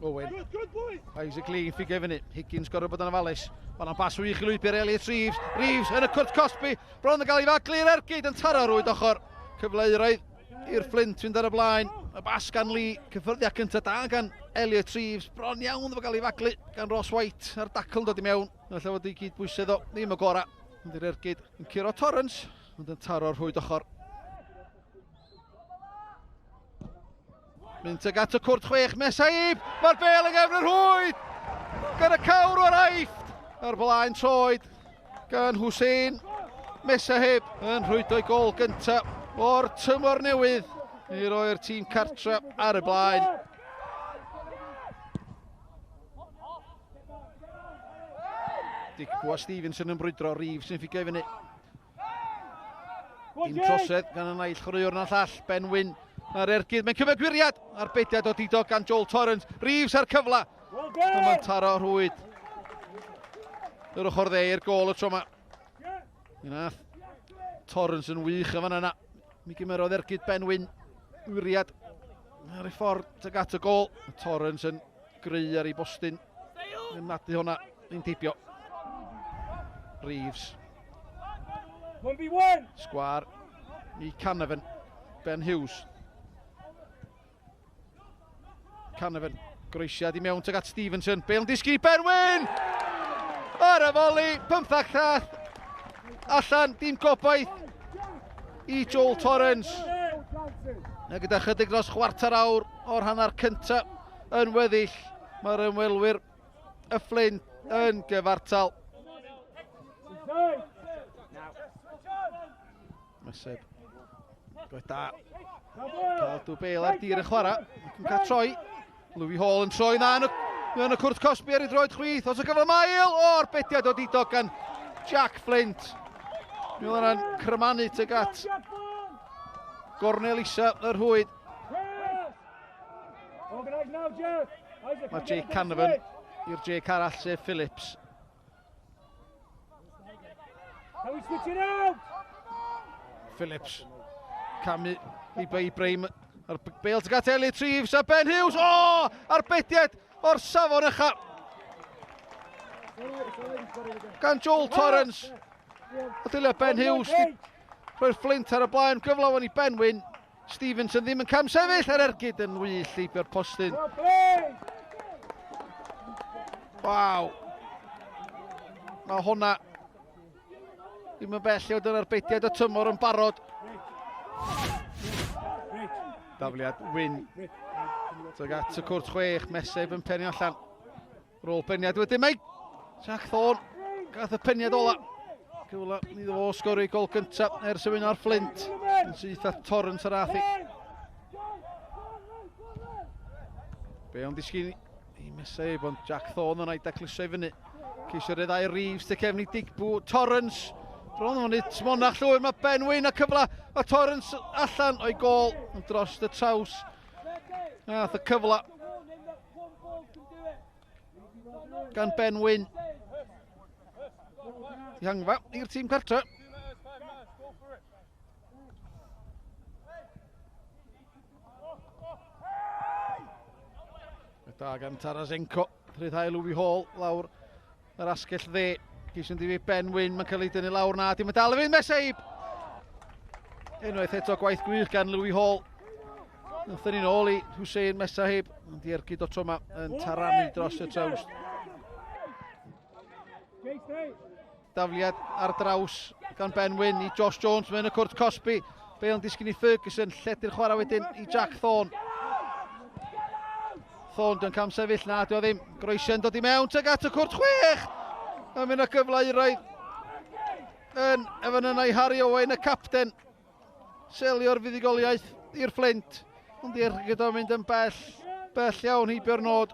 Owen. Isaac Lee ffigu fyny. Higgins gorau bod yn ofalus. Fan'na'n bas wych i lwybr Elliot Reeves. Reeves yn y cwrt Cosby. Bron yn cael ei faglu'r ergyd yn taro rwyd ochr. Cyfleiraidd i'r Fflint fynd ar y blaen. Y bas gan Lee. Cyffyrddiad cyntaf da gan Elliot Reeves. Bron iawn efo cael ei faglu gan Ross White. A'r dacl yn dod i mewn. Felly fod ei gydbwysedd o ddim y gora. Ond i'r ergyd yn curo Torrance. Ond yn taro rwyd ochr. Mynd ag at y cwrt 6, Mesaib, mae'r bel yn gefn yr hwyd, gan y cawr o'r aifft, ar blaen troed, gan Hussein, Mesaib, yn rhwydo i gol gyntaf o'r tymor newydd, i roi'r tîm cartra ar y blaen. Digbo a Stevenson yn brwydro, Reeves yn ffigu fyny. Dim trosedd gan y naill chwaraewr na'r llall, Ben Wyn. Mae'r ergydd, mae'n cyfyd gwiriad ar bediad o didog gan Joel Torrance. Reeves ar cyfla. Mae'n taro rhwyd. Yr ochr dde i'r gol y tro yma. Nath Torrance yn wych yn fan yna. Mi gymerodd ergydd Ben Wyn. Wiriad. Ar ei ffordd ag at y gol. Torrance yn greu ar ei bostyn. Yn nadu hwnna. Yn deibio. Reeves. Sgwar i Canavan. Ben Hughes. Canavan, groesiad i mewn tuag at Stevenson. Bale yn disgyn i Ben Wyn! Ar y foli, 15 llath. Allan, dim gobaith i Joel Torrance. A gyda chydig dros chwarter awr o'r hanner cyntaf yn weddill. Mae'r ymwelwyr y Fflint yn gyfartal. Meseb. Gwyd da. Cadw Bale ar dir y chwarae. Yn cael troi. Louis Hall yn troi na yn y cwrt Cosby ar ei droed chwith. Os y gyfle mael o'r bediad o didog gan Jack Fflint. Mi oedd yna'n crymanu tuag at Gornel Isa yr hwyd. Mae Jake Canavan i'r Jake arall sef Phillips. Phillips. Camu i Ibrahim. Ar Bale tuag at Elliot Reeves a Ben Hughes. O! Ar bediad o'r safon ucha. Gan Joel Torrance. O dilyn Ben Hughes. Rhoi'r Fflint ar y blaen. Gyflawn i Ben Wyn. Stevenson ddim yn cam sefyll ar ergyd yn wyll leibio'r postyn. Waw. Mae hwnna ddim yn bell o dyna'r bediad o tymor yn barod. Dafliad Wyn. Tuag at y cwrt 6, Meseb yn penio allan. Rôl peniad wedyn mae Jack Thorne. Gath y peniad ola. Cyfle iddo fo sgori gol gyntaf ers y wyn ar Fflint. Yn syth at Torrance ar athi. Be o'n disgyn i Meseb, ond Jack Thorne yn ei daclusau fyny. Ceisio ryddau Reeves te cefn i Digbo. Torrance. Bron o'n nid smonach llwyr, mae Ben Wyn a cyfle. A Torrance allan o'i gol yn dros y traws. Nath y cyfle gan Ben Wyn. Ihangfa i'r tîm cartra. Da gan Tarasenko. Rhyddhau Louis Hall lawr yr asgell dde. Geisio di fi Ben Wyn, mae'n cael ei dynnu lawr na. Dim yn dal y fynd Mesaib. Unwaith eto gwaith gwych gan Louis Hall. Nathon ni'n ôl i Hussein Mesaib. Ond i ergyd o tro yma yn taranu dros y traws. Dafliad ar draws gan Ben Wyn i Josh Jones mewn y cwrt Cosby. Bale yn disgyn i Ferguson, lledu'r chwarae wedyn i Jack Thorne. Thorne yn cam sefyll na, dio ddim. Groesia'n dod i mewn, tuag at y cwrt 6. A mynd â gyfle i roed yn efo yna i Harry Owen, y capten. Selio'r fuddigoliaeth i'r Fflint. Ond i'r gyda mynd yn bell iawn heibio'r nod.